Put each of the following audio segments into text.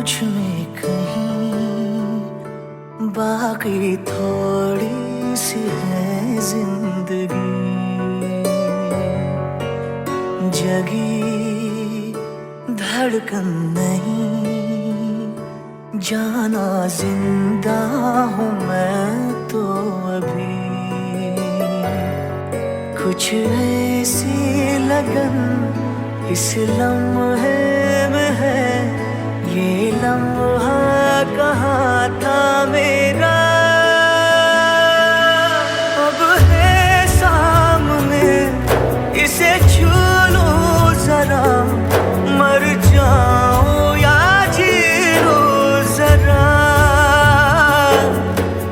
मुझ में कहीं बाकी थोड़ी सी है जिंदगी, जगी धड़कन नहीं, जाना जिंदा हूँ मैं तो अभी। कुछ ऐसी लगन इस लम्हे में है, ये लम्हा कहाँ था मेरा, अब है सामने, इसे छू लूं जरा, मर जाऊं या जी लूं जरा,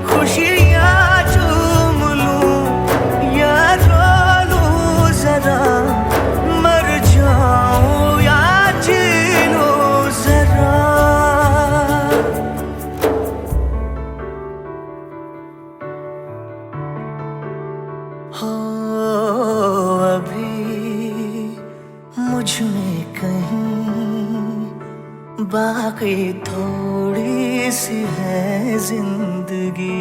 खुशियाँ चूम लूं या रो लूं जरा, मर जाऊं या जी लूं जरा। हो अभी मुझ में कहीं बाकी थोड़ी सी है जिंदगी।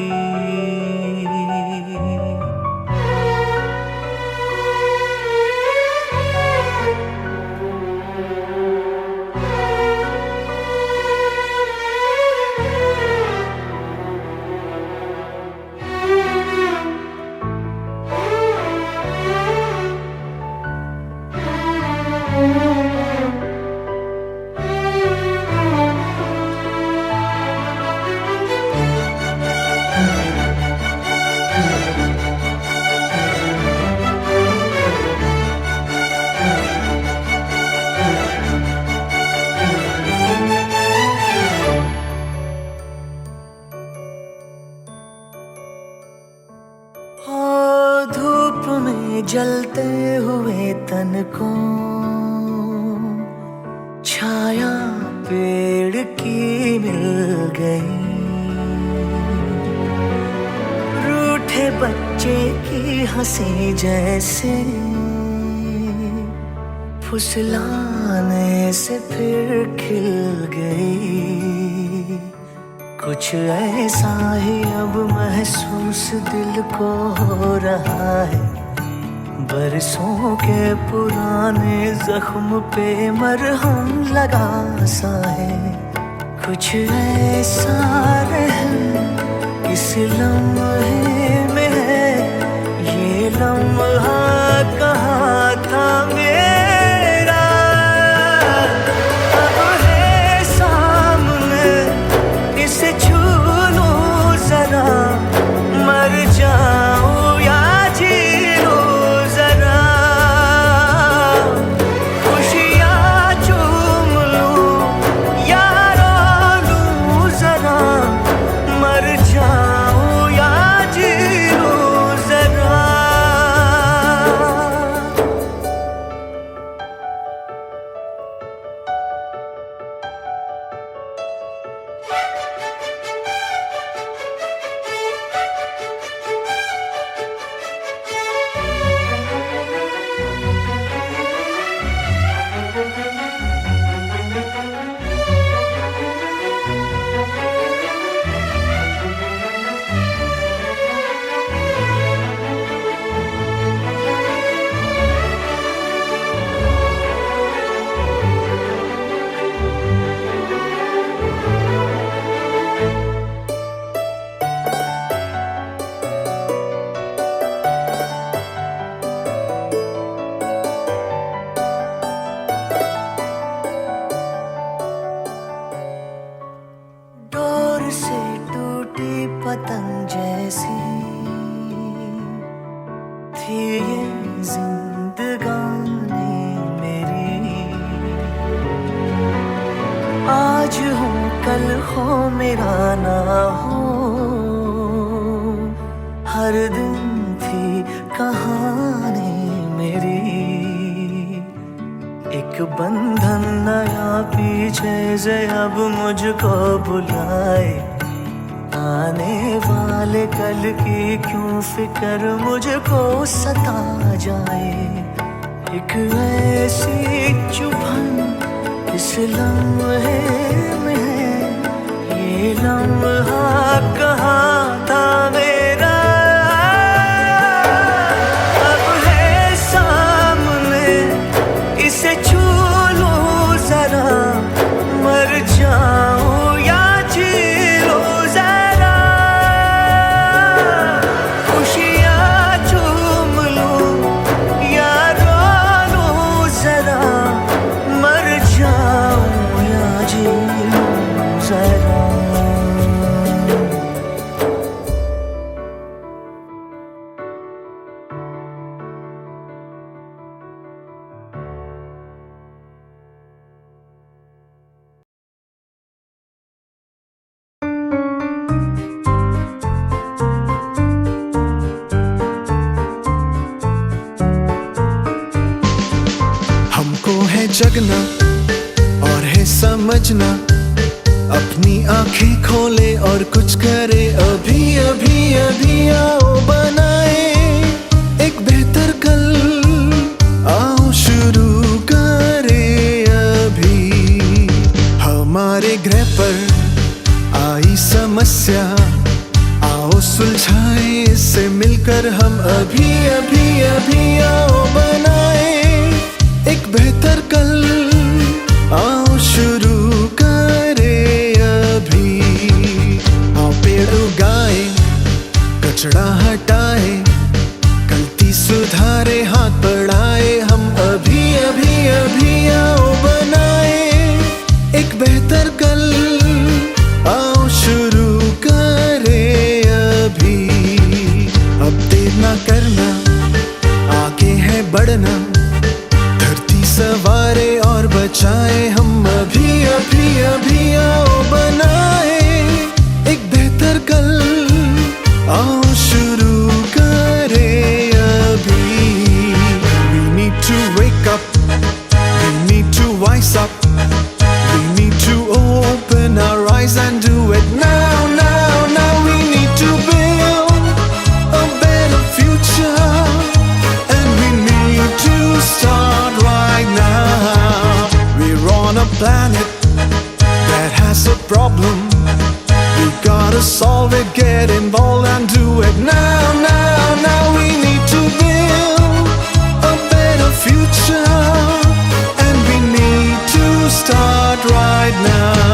धूप में जलते हुए तन को छाया पेड़ की मिल गई, रूठे बच्चे की हंसी जैसे फुसलाने से फिर खिल गई। कुछ ऐसा ही अब महसूस दिल को हो रहा है, बरसों के पुराने जख्म पे मरहम लगा सा है। कुछ ऐसा रहम इस लम्हे में है, ये लम्हा कहाँ था मेरा, अब है सामने, इसे छू लूं जरा, मर जाऊं या जी लूं जरा, खुशियाँ चूम लूं या रो लूं जरा, मर जाऊं या जी लूं जरा। से टूटी पतंग जैसी थी ये जिंदगानी मेरी, आज हो कल हो मेरा ना हो, हर दिन थी कहानी मेरी। एक बंधन नया पीछे से अब मुझको बुलाए, आने वाले कल की क्यों फिक्र मुझको सता जाए। एक ऐसी चुभन इस लम्हे में है, ये लम्हा कहाँ था मेरा, अब है सामने, इसे छू लूं जरा, मर जाऊं या जी लूं जरा, खुशियाँ झूम लूं या रो लूं जरा, मर जाऊं या जी लूं जरा। हमको है जगना और है समझना, अपनी आंखें खोले और कुछ करे, अभी अभी अभी आओ बनाए एक बेहतर कल, आओ शुरू करे अभी। हमारे ग्रह पर आई समस्या, आओ सुलझाए इससे मिलकर हम, अभी अभी अभी आओ बनाए एक बेहतर कल, आओ शुरू करे अभी। आओ पेड़ उगाए, कचरा हटाए, गलती सुधारे, हाथ बढ़ाए हम, अभी अभी अभी आओ बनाए एक बेहतर कल, आओ शुरू करे अभी। अब देर ना करना, आगे है बढ़ना, सवारे और बचाए हम, अभी अभी अभी आओ बनाए एक बेहतर कल, आओ शुरू करे अभी। We need to wake up, we need to wise up, we need to open our eyes and do it now, now, now. We need to build a better future, and we need to start right now. We're on a planet that has a problem, we gotta solve it, get involved and do it now, now, now. We need to build a better future, and we need to start right now.